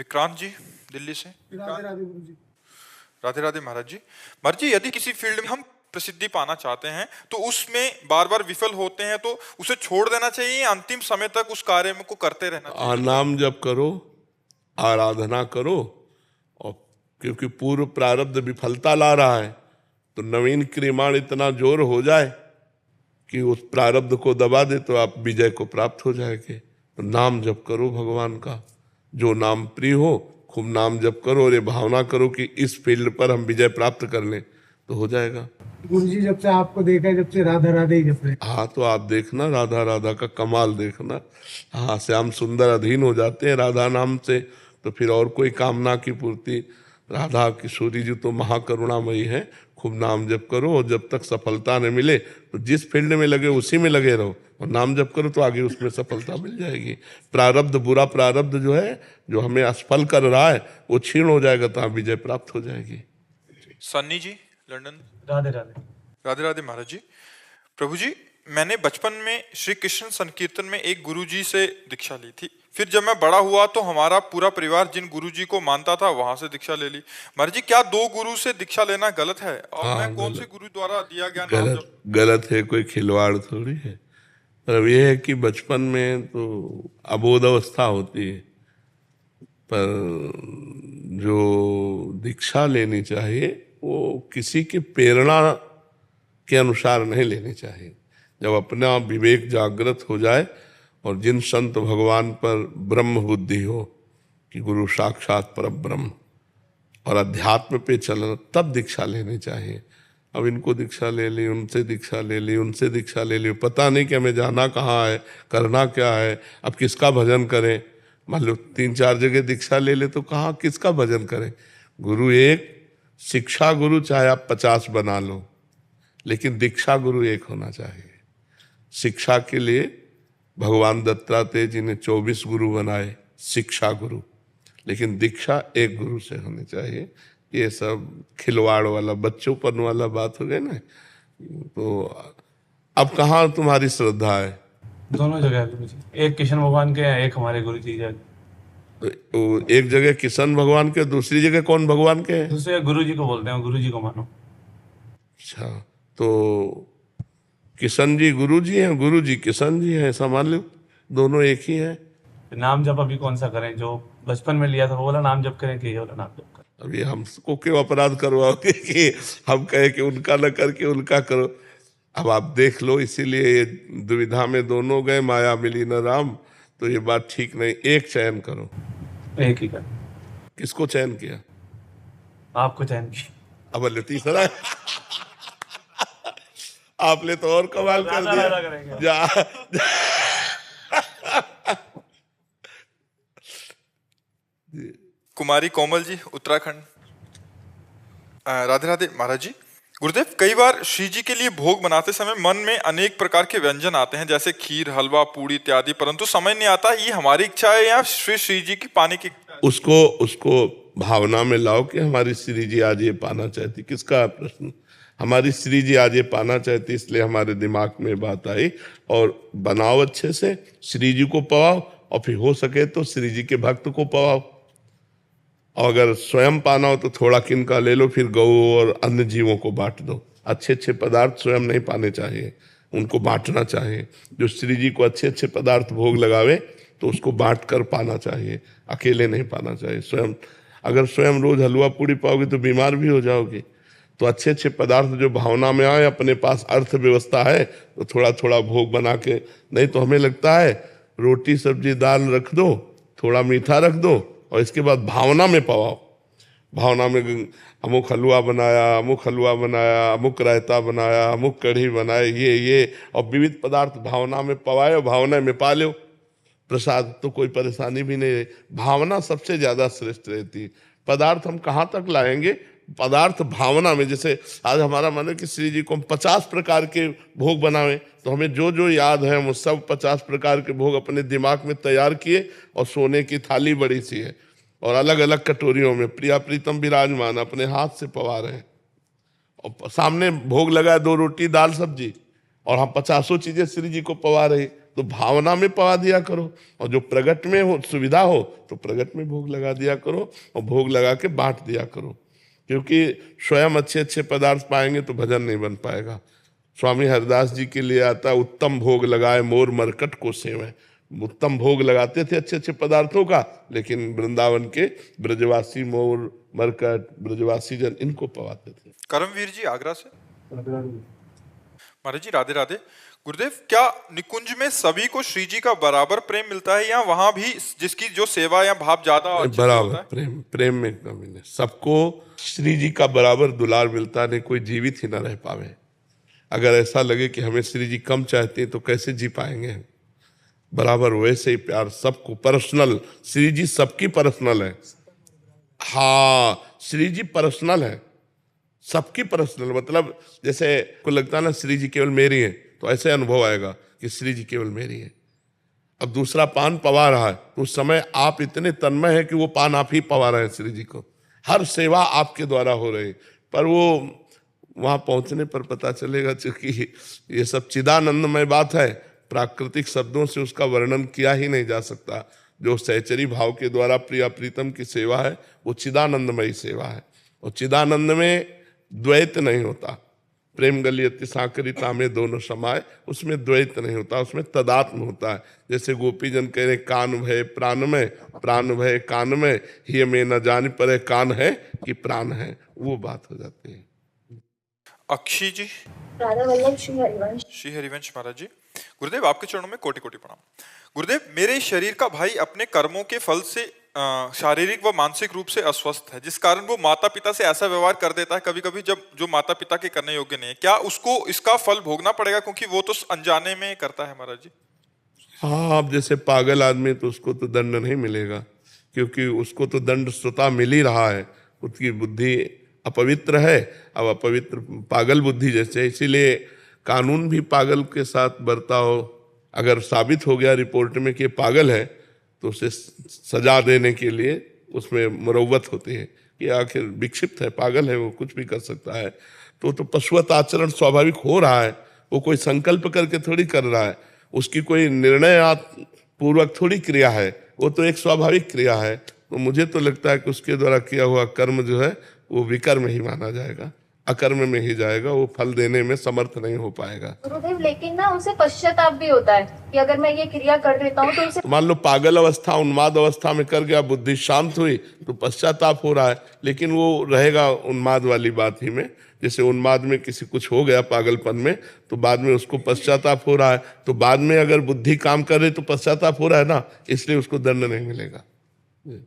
विक्रांत जी दिल्ली से। राधे राधे गुरु जी। राधे राधे महाराज जी। महाराज जी, यदि किसी फील्ड में हम प्रसिद्धि पाना चाहते हैं तो उसमें बार बार विफल होते हैं तो उसे छोड़ देना चाहिए या अंतिम समय तक उस कार्य को करते रहना चाहिए? नाम जप करो, आराधना करो, और क्योंकि पूर्व प्रारब्ध विफलता ला रहा है तो नवीन क्रियमाण इतना जोर हो जाए कि उस प्रारब्ध को दबा दे तो आप विजय को प्राप्त हो जाएंगे। तो नाम जप करो भगवान का, जो नाम प्रिय हो, खूब नाम जप करो और ये भावना करो कि इस फील्ड पर हम विजय प्राप्त कर लें तो हो जाएगा। गुरु जी जब से आपको देखा है, जब से राधा राधे ही जप रहे। हाँ, तो आप देखना राधा राधा का कमाल देखना। हाँ, श्याम सुंदर अधीन हो जाते हैं राधा नाम से, तो फिर और कोई कामना की पूर्ति। राधा किशोरी जी तो महाकरुणामयी है। खूब नाम जप करो और जब तक सफलता न मिले तो जिस फील्ड में लगे उसी में लगे रहो, और नाम जप करो तो आगे उसमें सफलता मिल जाएगी। प्रारब्ध, बुरा प्रारब्ध जो है, जो हमें असफल कर रहा है, वो क्षीण हो जाएगा तो आप विजय प्राप्त हो जाएगी। सन्नी जी लंदन। राधे राधे। राधे राधे महाराज जी। प्रभु जी, मैंने बचपन में श्री कृष्ण संकीर्तन में एक गुरुजी से दीक्षा ली थी। फिर जब मैं बड़ा हुआ तो हमारा पूरा परिवार जिन गुरुजी को मानता था वहां से दीक्षा ले ली। महाराज जी, क्या दो गुरु से दीक्षा लेना गलत है? और हाँ, मैं कौन से गुरु द्वारा दिया गया नाम गलत गलत है, कोई खिलवाड़ थोड़ी है। पर अब यह है कि बचपन में तो अबोध अवस्था होती है, पर जो दीक्षा लेनी चाहिए वो किसी की प्रेरणा के अनुसार नहीं लेनी चाहिए। जब अपना विवेक जागृत हो जाए और जिन संत भगवान पर ब्रह्म बुद्धि हो कि गुरु साक्षात पर ब्रह्म और अध्यात्म पे चलना, तब दीक्षा लेनी चाहिए। अब इनको दीक्षा ले ली, उनसे दीक्षा ले ली, उनसे दीक्षा ले ली, पता नहीं कि हमें जाना कहाँ है, करना क्या है, अब किसका भजन करें। मान लो 3-4 जगह दीक्षा ले ले तो कहाँ किसका भजन करें। गुरु एक, शिक्षा गुरु चाहे आप 50 बना लो, लेकिन दीक्षा गुरु एक होना चाहिए। शिक्षा के लिए भगवान दत्तात्रेय जी ने 24 गुरु बनाए, शिक्षा गुरु, लेकिन दीक्षा एक गुरु से होनी चाहिए। ये सब खिलवाड़ वाला, बच्चोपन वाला बात हो गई ना। तो अब कहाँ तुम्हारी श्रद्धा है? दोनों जगह है गुरु जी, एक कृष्ण भगवान के हैं, एक हमारे गुरु जी जगह। तो एक जगह किशन भगवान के, दूसरी जगह कौन भगवान के हैं? दूसरे गुरु जी को बोलते हैं, गुरु जी को मानो। अच्छा, तो किशन जी गुरु जी हैं, गुरु जी किशन जी हैं, ऐसा मान लो दोनों एक ही है। नाम जप अभी कौन सा करें? जो बचपन में लिया था वो वाला नाम जप करें कि ये वाला नाम जप करें? अभी हमको क्यों अपराध करवाओगे कि हम कहे कि उनका न करके उनका करो। अब आप देख लो, इसीलिए ये दुविधा में दोनों गए, माया मिली न राम। तो ये बात ठीक नहीं, एक चयन करो। एक ही कर। किसको चयन किया? आपको चयन की। अब तीसरा आपने तो और कमाल कर दिया। जा कुमारी कोमल जी उत्तराखंड। राधे राधे महाराज जी। गुरुदेव, कई बार श्री जी के लिए भोग बनाते समय मन में अनेक प्रकार के व्यंजन आते हैं, जैसे खीर, हलवा, पूड़ी इत्यादि, परंतु समझ नहीं आता ये हमारी इच्छा है या श्री जी की पाने की। उसको भावना में लाओ कि हमारी श्री जी आज ये पाना चाहती। किसका प्रश्न? हमारी श्री जी आज ये पाना चाहती, इसलिए हमारे दिमाग में बात आई। और बनाओ अच्छे से, श्री जी को पवाओ, और फिर हो सके तो श्री जी के भक्त को पवाओ। और अगर स्वयं पाना हो तो थोड़ा किनका ले लो, फिर गौ और अन्य जीवों को बांट दो। अच्छे अच्छे पदार्थ स्वयं नहीं पाने चाहिए, उनको बांटना चाहिए। जो श्री जी को अच्छे अच्छे पदार्थ भोग लगावे तो उसको बांट कर पाना चाहिए, अकेले नहीं पाना चाहिए। स्वयं अगर स्वयं रोज हलवा पूड़ी पाओगे तो बीमार भी हो जाओगे। तो अच्छे अच्छे पदार्थ जो भावना में आए, अपने पास अर्थव्यवस्था है तो थोड़ा थोड़ा भोग बना के, नहीं तो हमें लगता है रोटी सब्जी दाल रख दो, थोड़ा मीठा रख दो और इसके बाद भावना में पवाओ। भावना में अमुक हलवा बनाया, अमुक हलवा बनाया, अमुक रायता बनाया, अमुक कढ़ी बनाए, ये और विविध पदार्थ भावना में पवाए और भावना में पा लो प्रसाद, तो कोई परेशानी भी नहीं है। भावना सबसे ज्यादा श्रेष्ठ रहती है। पदार्थ हम कहाँ तक लाएंगे? पदार्थ भावना में। जैसे आज हमारा मन है कि श्री जी को हम 50 प्रकार के भोग बनावें, तो हमें जो जो याद है हम सब 50 प्रकार के भोग अपने दिमाग में तैयार किए, और सोने की थाली बड़ी सी है और अलग अलग कटोरियों में प्रिया प्रीतम विराजमान अपने हाथ से पवा रहे हैं, और सामने भोग लगा 2 रोटी दाल सब्जी, और हम 50 चीजें श्री जी को पवा रहे। तो भावना में पवा दिया करो, और जो प्रगट में हो सुविधा हो तो प्रगट में भोग लगा दिया करो, और भोग लगा के बांट दिया करो। क्योंकि स्वयं अच्छे अच्छे पदार्थ पाएंगे तो भजन नहीं बन पाएगा। स्वामी हरदास जी के लिए आता, उत्तम भोग लगाए मोर मरकट को सेवें। उत्तम भोग लगाते थे अच्छे अच्छे पदार्थों का, लेकिन वृंदावन के ब्रजवासी मोर मरकट ब्रजवासी जन इनको पवाते थे। करमवीर जी आगरा से। महाराज जी राधे राधे। गुरुदेव, क्या निकुंज में सभी को श्री जी का बराबर प्रेम मिलता है, या वहां भी जिसकी जो सेवा या भाव ज्यादा अच्छे से बराबर होता है? प्रेम में कमी नहीं, सबको श्री जी का बराबर दुलार मिलता नहीं, कोई जीवित ही ना रह पावे। अगर ऐसा लगे कि हमें श्री जी कम चाहते हैं तो कैसे जी पाएंगे? बराबर वैसे ही प्यार सबको, पर्सनल। श्री जी सबकी पर्सनल है। हाँ, श्री जी पर्सनल है, सबकी पर्सनल। मतलब जैसे को लगता है ना श्री जी केवल मेरी है, तो ऐसे अनुभव आएगा कि श्री जी केवल मेरी है। अब दूसरा पान पवा रहा है तो उस समय आप इतने तन्मय है कि वो पान आप ही पवा रहे हैं श्री जी को, हर सेवा आपके द्वारा हो रही। पर वो वहां पहुंचने पर पता चलेगा, क्योंकि ये सब चिदानंदमय बात है, प्राकृतिक शब्दों से उसका वर्णन किया ही नहीं जा सकता। जो सहचरी भाव के द्वारा प्रिया प्रीतम की सेवा है वो चिदानंदमयी सेवा है, और चिदानंद में द्वैत नहीं होता। प्रेम गलियति साकरिता में दोनों समाये, उसमें द्वैत नहीं होता, उसमें तदात्म होता है। जैसे गोपीजन कह रहे कान भय प्राण में, प्राण भय कान में, ही में न जान पर कान है कि प्राण है, वो बात हो जाती है। अक्षी जी। राधा वल्लभ श्री हरिवंश। श्री हरिवंश महाराज जी। गुरुदेव, आपके चरणों में कोटि कोटि प्रणाम। गुरुदेव, मेरे शरीर का भाई अपने कर्मों के फल से शारीरिक व मानसिक रूप से अस्वस्थ है, जिस कारण वो माता पिता से ऐसा व्यवहार कर देता है कभी कभी जब जो माता पिता के करने योग्य नहीं है। क्या उसको इसका फल भोगना पड़ेगा, क्योंकि वो तो अनजाने में करता है महाराज जी? हाँ, अब जैसे पागल आदमी तो उसको तो दंड नहीं मिलेगा, क्योंकि उसको तो दंड स्वतः मिल ही रहा है। उसकी बुद्धि अपवित्र है, अब अपवित्र पागल बुद्धि जैसे, इसीलिए कानून भी पागल के साथ बर्ताव। अगर साबित हो गया रिपोर्ट में कि पागल है तो उसे सजा देने के लिए उसमें मुरव्वत होती है कि आखिर विक्षिप्त है, पागल है, वो कुछ भी कर सकता है। तो पशुवत आचरण स्वाभाविक हो रहा है, वो कोई संकल्प करके थोड़ी कर रहा है, उसकी कोई निर्णय पूर्वक थोड़ी क्रिया है, वो तो एक स्वाभाविक क्रिया है। तो मुझे तो लगता है कि उसके द्वारा किया हुआ कर्म जो है वो विकर्म ही माना जाएगा, अकर्म में ही जाएगा, वो फल देने में समर्थ नहीं हो पाएगा। गुरुदेव, लेकिन ना उसे पश्चाताप भी होता है कि अगर मैं ये क्रिया कर देता हूँ तो उसे, मान लो पागल अवस्था उन्माद अवस्था में कर गया, बुद्धि शांत हुई तो पश्चाताप हो रहा है, लेकिन वो रहेगा उन्माद वाली बात ही में। जैसे उन्माद में किसी कुछ हो गया पागलपन में, तो बाद में उसको पश्चाताप हो रहा है, तो बाद में अगर बुद्धि काम कर रही तो पश्चाताप हो रहा है ना, इसलिए उसको दंड नहीं मिलेगा।